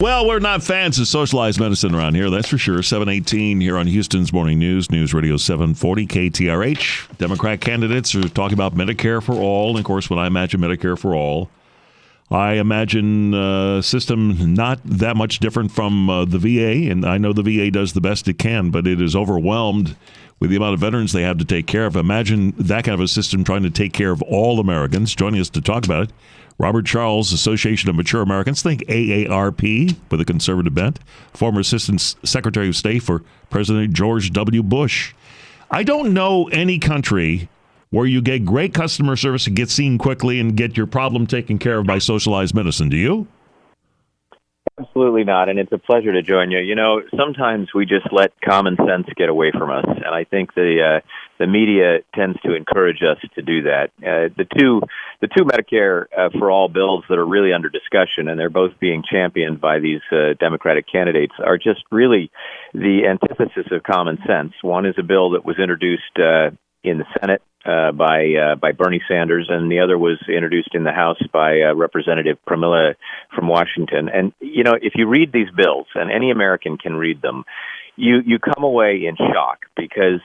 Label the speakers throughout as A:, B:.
A: Well, we're not fans of socialized medicine around here, that's for sure. 718 here on Houston's Morning News, News Radio 740 KTRH. Democrat candidates are talking about Medicare for All. And, of course, when I imagine Medicare for All, I imagine a system not that much different from the VA. And I know the VA does the best it can, but it is overwhelmed with the amount of veterans they have to take care of. Imagine that kind of a system trying to take care of all Americans. Joining us to talk about it, Robert Charles, Association of Mature Americans, think AARP with a conservative bent, former Assistant Secretary of State for President George W. Bush. I don't know any country where you get great customer service and get seen quickly and get your problem taken care of by socialized medicine. Do you?
B: Absolutely not, and it's a pleasure to join you. You know, sometimes we just let common sense get away from us, and I think the media tends to encourage us to do that. The two Medicare for All bills that are really under discussion, and they're both being championed by these Democratic candidates, are just really the antithesis of common sense. One is a bill that was introduced in the Senate by Bernie Sanders, and the other was introduced in the House by Representative Pramila from Washington. And, you know, if you read these bills, and any American can read them, you come away in shock because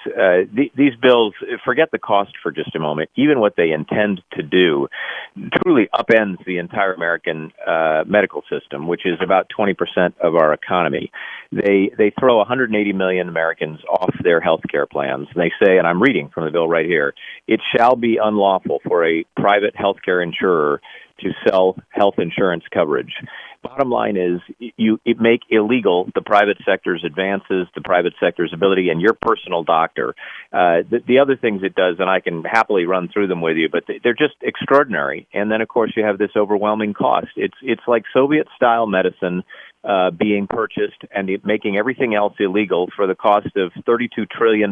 B: these bills, forget the cost for just a moment, even what they intend to do truly upends the entire American medical system, which is about 20% of our economy. They throw 180 million Americans off their health care plans. They say, and I'm reading from the bill right here, it shall be unlawful for a private health care insurer to sell health insurance coverage. Bottom line is, it make illegal the private sector's advances, the private sector's ability, and your personal doctor. The other things it does, and I can happily run through them with you, but they're just extraordinary. And then, of course, you have this overwhelming cost. It's like Soviet-style medicine being purchased and making everything else illegal for the cost of $32 trillion,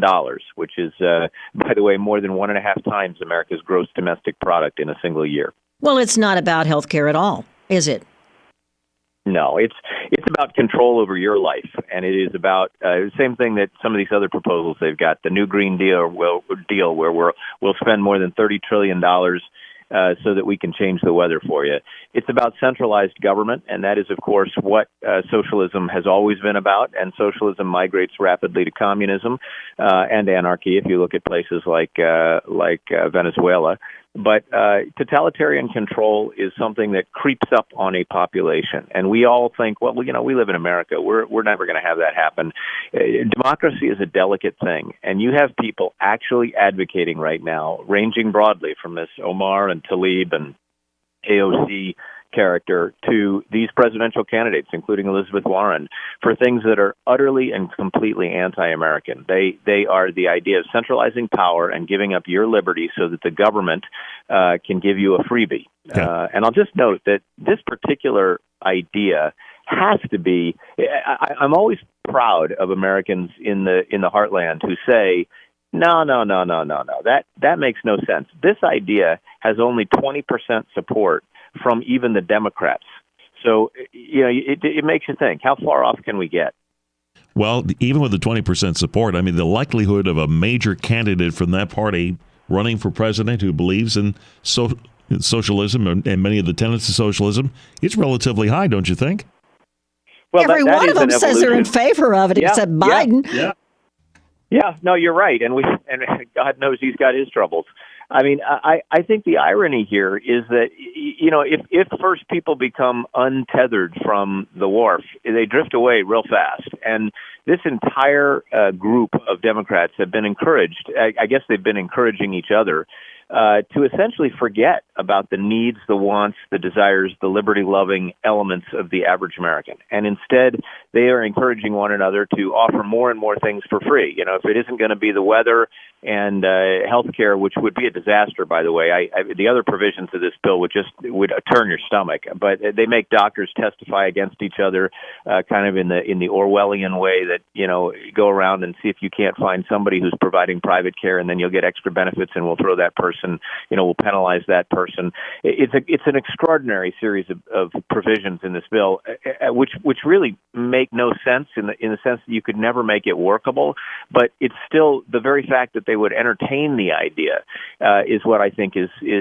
B: which is, by the way, more than 1.5 times America's gross domestic product in a single year.
C: Well, it's not about health care at all, is it?
B: No, it's about control over your life, and it is about the same thing that some of these other proposals they've got. The new Green Deal where we'll spend more than $30 trillion so that we can change the weather for you. It's about centralized government, and that is, of course, what socialism has always been about, and socialism migrates rapidly to communism and anarchy if you look at places like Venezuela. But totalitarian control is something that creeps up on a population. And we all think, well, you know, we live in America. We're never going to have that happen. Democracy is a delicate thing. And you have people actually advocating right now, ranging broadly from this Omar and Tlaib and AOC character to these presidential candidates, including Elizabeth Warren, for things that are utterly and completely anti-American. They are the idea of centralizing power and giving up your liberty so that the government can give you a freebie.
A: Yeah.
B: And I'll just note that this particular idea has to be. I'm always proud of Americans in the heartland who say, No. That makes no sense. This idea has only 20% support from even the Democrats. So, you know, it makes you think, how far off can we get?
A: Well, even with the 20% support, I mean, the likelihood of a major candidate from that party running for president who believes in socialism and many of the tenets of socialism is relatively high, don't you think?
C: Well, every one of them says they're in favor of it, except Biden.
B: Yeah, no, you're right, and God knows he's got his troubles. I mean, I think the irony here is that, you know, if first people become untethered from the wharf, they drift away real fast. And this entire group of Democrats have been encouraged, I guess they've been encouraging each other, to essentially forget about the needs, the wants, the desires, the liberty-loving elements of the average American. And instead, they are encouraging one another to offer more and more things for free. You know, if it isn't going to be the weather and health care, which would be a disaster, by the way. The other provisions of this bill would turn your stomach. But they make doctors testify against each other, kind of in the Orwellian way that, you know, go around and see if you can't find somebody who's providing private care, and then you'll get extra benefits, and we'll throw that person, you know, we'll penalize that person person. It's an extraordinary series of provisions in this bill, which really make no sense in the sense that you could never make it workable. But it's still the very fact that they would entertain the idea is what I think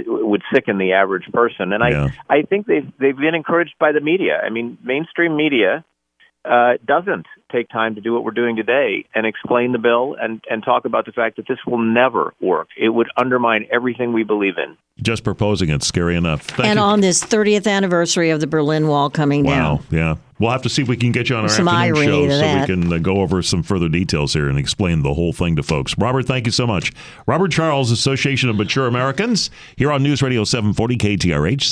B: would sicken the average person. And I think they've been encouraged by the media. I mean, mainstream media doesn't take time to do what we're doing today and explain the bill and talk about the fact that this will never work. It would undermine everything we believe in.
A: Just proposing it's scary enough. Thank you.
C: On this 30th anniversary of the Berlin Wall coming down.
A: Wow, yeah. We'll have to see if we can get you on our afternoon show so we can go over some further details here and explain the whole thing to folks. Robert, thank you so much. Robert Charles, Association of Mature Americans, here on News Radio 740 KTRH.